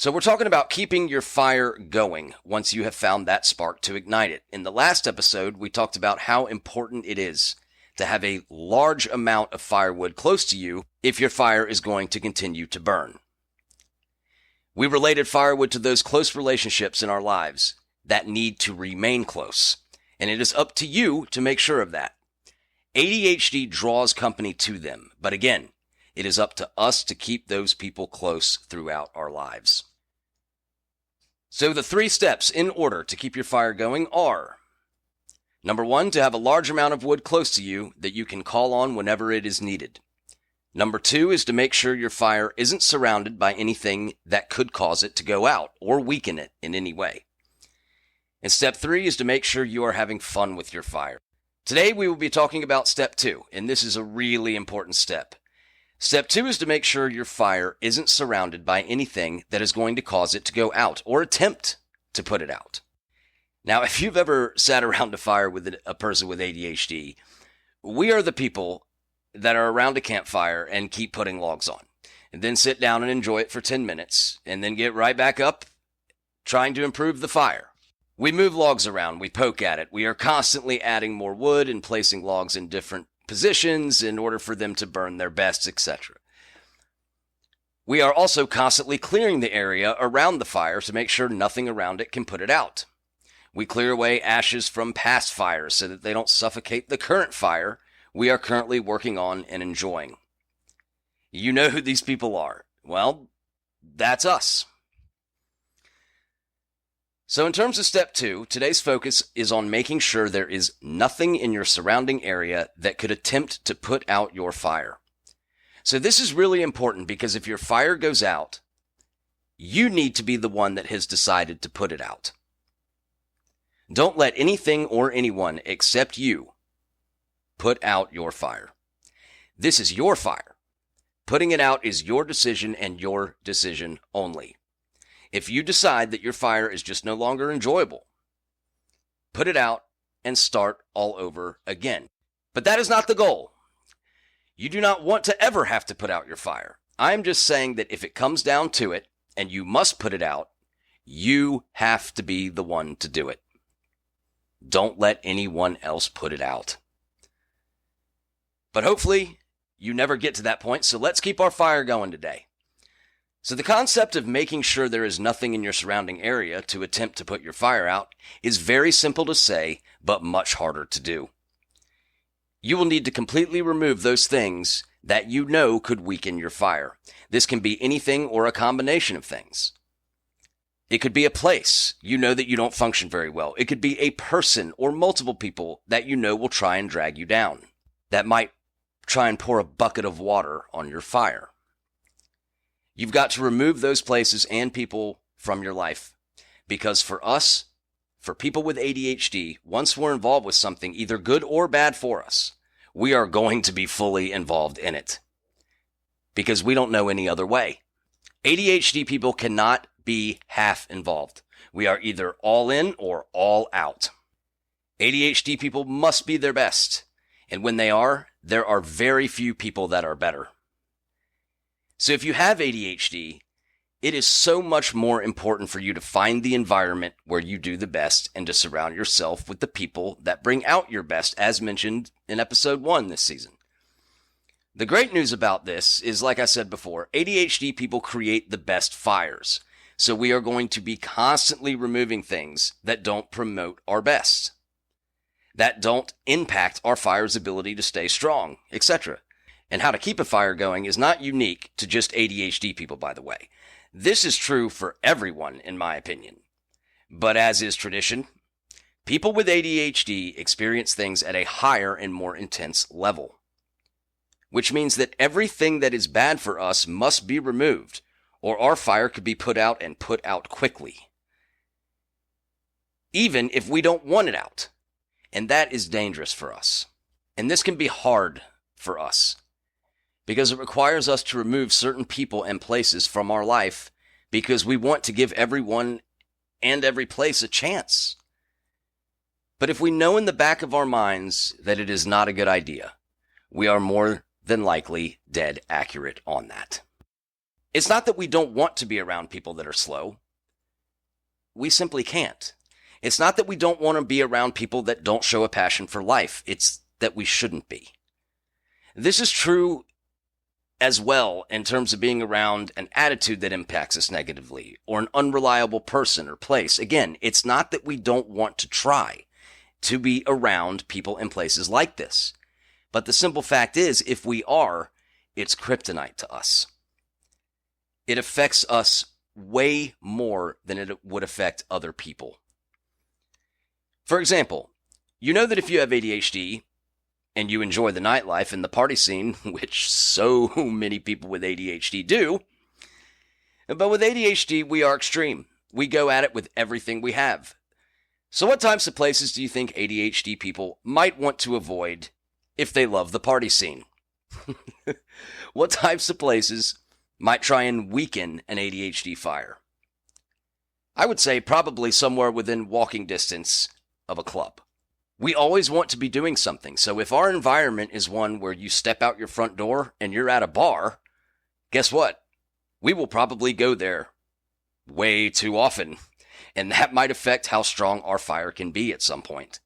So we're talking about keeping your fire going once you have found that spark to ignite it. In the last episode, we talked about how important it is to have a large amount of firewood close to you if your fire is going to continue to burn. We related firewood to those close relationships in our lives that need to remain close, and it is up to you to make sure of that. ADHD draws company to them, but again, it is up to us to keep those people close throughout our lives. So the 3 steps in order to keep your fire going are: number 1, to have a large amount of wood close to you that you can call on whenever it is needed. Number 2 is to make sure your fire isn't surrounded by anything that could cause it to go out or weaken it in any way. And step 3 is to make sure you are having fun with your fire. Today we will be talking about step 2, and this is a really important step. Step 2 is to make sure your fire isn't surrounded by anything that is going to cause it to go out or attempt to put it out. Now, if you've ever sat around a fire with a person with ADHD, we are the people that are around a campfire and keep putting logs on, and then sit down and enjoy it for 10 minutes, and then get right back up trying to improve the fire. We move logs around, we poke at it, we are constantly adding more wood and placing logs in different positions in order for them to burn their best, etc. We are also constantly clearing the area around the fire to make sure nothing around it can put it out. We clear away ashes from past fires so that they don't suffocate the current fire we are currently working on and enjoying. You know who these people are. Well, that's us. So in terms of step 2, today's focus is on making sure there is nothing in your surrounding area that could attempt to put out your fire. So this is really important because if your fire goes out, you need to be the one that has decided to put it out. Don't let anything or anyone except you put out your fire. This is your fire. Putting it out is your decision and your decision only. If you decide that your fire is just no longer enjoyable, put it out and start all over again. But that is not the goal. You do not want to ever have to put out your fire. I am just saying that if it comes down to it and you must put it out, you have to be the one to do it. Don't let anyone else put it out. But hopefully you never get to that point, so let's keep our fire going today. So the concept of making sure there is nothing in your surrounding area to attempt to put your fire out is very simple to say, but much harder to do. You will need to completely remove those things that you know could weaken your fire. This can be anything or a combination of things. It could be a place you know that you don't function very well. It could be a person or multiple people that you know will try and drag you down, that might try and pour a bucket of water on your fire. You've got to remove those places and people from your life. Because for us, for people with ADHD, once we're involved with something, either good or bad for us, we are going to be fully involved in it. Because we don't know any other way. ADHD people cannot be half involved. We are either all in or all out. ADHD people must be their best. And when they are, there are very few people that are better. So if you have ADHD, it is so much more important for you to find the environment where you do the best and to surround yourself with the people that bring out your best, as mentioned in episode 1 this season. The great news about this is, like I said before, ADHD people create the best fires. So we are going to be constantly removing things that don't promote our best, that don't impact our fire's ability to stay strong, etc. And how to keep a fire going is not unique to just ADHD people, by the way. This is true for everyone, in my opinion. But as is tradition, people with ADHD experience things at a higher and more intense level. Which means that everything that is bad for us must be removed, or our fire could be put out and put out quickly. Even if we don't want it out. And that is dangerous for us. And this can be hard for us, because it requires us to remove certain people and places from our life because we want to give everyone and every place a chance. But if we know in the back of our minds that it is not a good idea, we are more than likely dead accurate on that. It's not that we don't want to be around people that are slow. We simply can't. It's not that we don't want to be around people that don't show a passion for life. It's that we shouldn't be. This is true as well in terms of being around an attitude that impacts us negatively or an unreliable person or place. Again, it's not that we don't want to try to be around people in places like this. But the simple fact is, if we are, it's kryptonite to us. It affects us way more than it would affect other people. For example, you know that if you have ADHD and you enjoy the nightlife and the party scene, which so many people with ADHD do, but with ADHD, we are extreme. We go at it with everything we have. So what types of places do you think ADHD people might want to avoid if they love the party scene? What types of places might try and weaken an ADHD fire? I would say probably somewhere within walking distance of a club. We always want to be doing something. So if our environment is one where you step out your front door and you're at a bar, guess what? We will probably go there way too often. And that might affect how strong our fire can be at some point.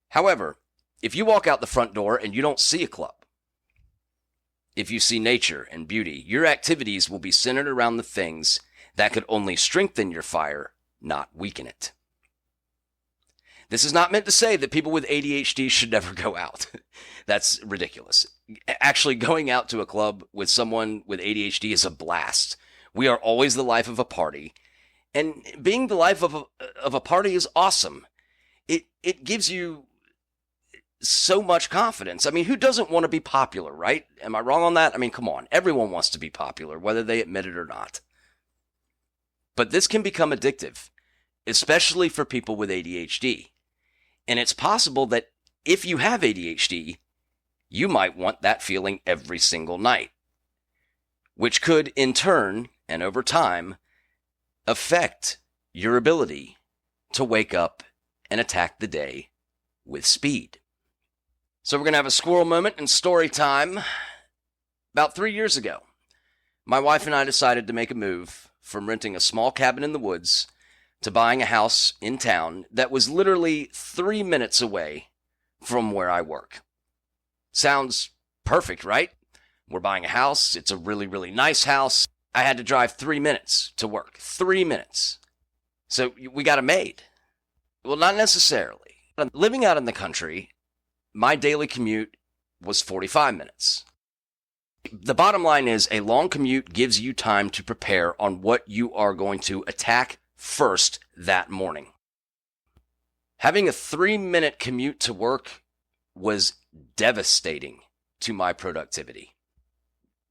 However, if you walk out the front door and you don't see a club, if you see nature and beauty, your activities will be centered around the things that could only strengthen your fire, not weaken it. This is not meant to say that people with ADHD should never go out. That's ridiculous. Actually, going out to a club with someone with ADHD is a blast. We are always the life of a party. And being the life of a party is awesome. It gives you so much confidence. I mean, who doesn't want to be popular, right? Am I wrong on that? I mean, come on. Everyone wants to be popular, whether they admit it or not. But this can become addictive, especially for people with ADHD. And it's possible that if you have ADHD, you might want that feeling every single night, which could in turn and over time affect your ability to wake up and attack the day with speed. So we're going to have a squirrel moment and story time. About 3 years ago, my wife and I decided to make a move from renting a small cabin in the woods to buying a house in town that was literally 3 minutes away from where I work. Sounds perfect, right? We're buying a house. It's a really, really nice house. I had to drive 3 minutes to work. 3 minutes. So we got it made. Well, not necessarily. Living out in the country, my daily commute was 45 minutes. The bottom line is a long commute gives you time to prepare on what you are going to attack first that morning. Having a 3-minute commute to work was devastating to my productivity.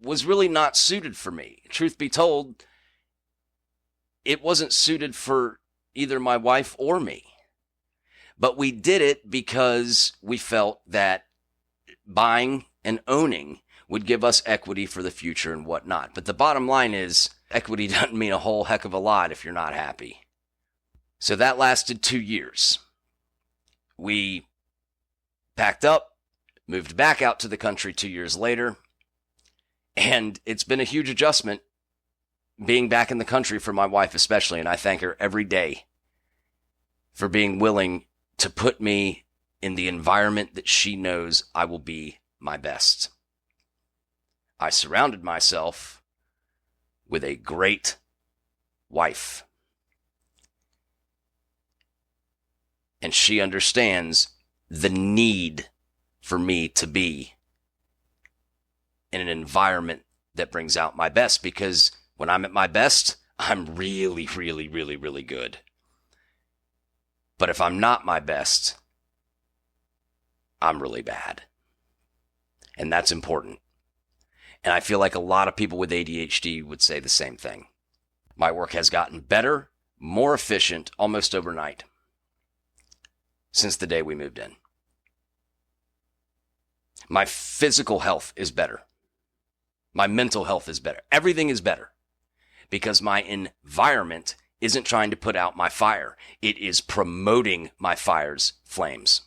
Was really not suited for me. Truth be told, it wasn't suited for either my wife or me. But we did it because we felt that buying and owning would give us equity for the future and whatnot. But the bottom line is, equity doesn't mean a whole heck of a lot if you're not happy. So that lasted 2 years. We packed up, moved back out to the country 2 years later, and it's been a huge adjustment being back in the country for my wife especially, and I thank her every day for being willing to put me in the environment that she knows I will be my best. I surrounded myself with a great wife. And she understands the need for me to be in an environment that brings out my best, because when I'm at my best, I'm really, really, really, really good. But if I'm not my best, I'm really bad. And that's important. And I feel like a lot of people with ADHD would say the same thing. My work has gotten better, more efficient, almost overnight since the day we moved in. My physical health is better. My mental health is better. Everything is better because my environment isn't trying to put out my fire. It is promoting my fire's flames.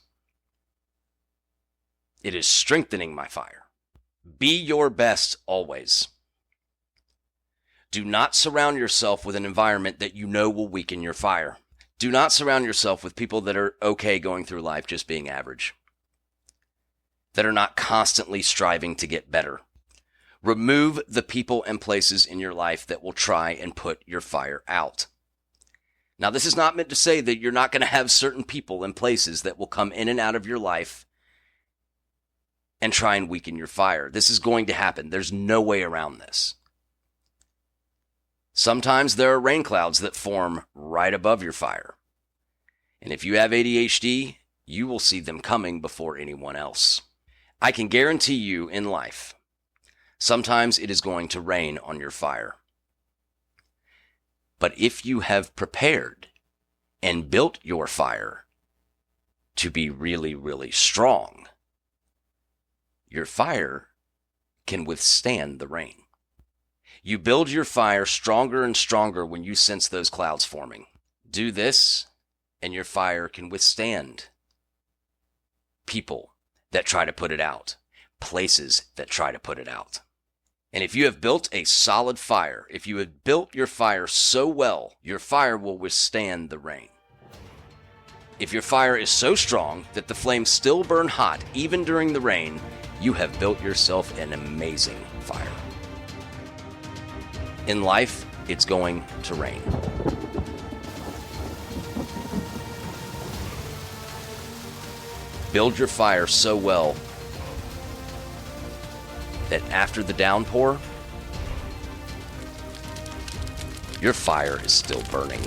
It is strengthening my fire. Be your best always. Do not surround yourself with an environment that you know will weaken your fire. Do not surround yourself with people that are okay going through life just being average, that are not constantly striving to get better. Remove the people and places in your life that will try and put your fire out. Now, this is not meant to say that you're not going to have certain people and places that will come in and out of your life and try and weaken your fire. This is going to happen. There's no way around this. Sometimes there are rain clouds that form right above your fire. And if you have ADHD, you will see them coming before anyone else. I can guarantee you in life, sometimes it is going to rain on your fire. But if you have prepared and built your fire to be really, really strong, your fire can withstand the rain. You build your fire stronger and stronger when you sense those clouds forming. Do this, and your fire can withstand people that try to put it out, places that try to put it out. And if you have built a solid fire, if you have built your fire so well, your fire will withstand the rain. If your fire is so strong that the flames still burn hot even during the rain, you have built yourself an amazing fire. In life, it's going to rain. Build your fire so well that after the downpour, your fire is still burning.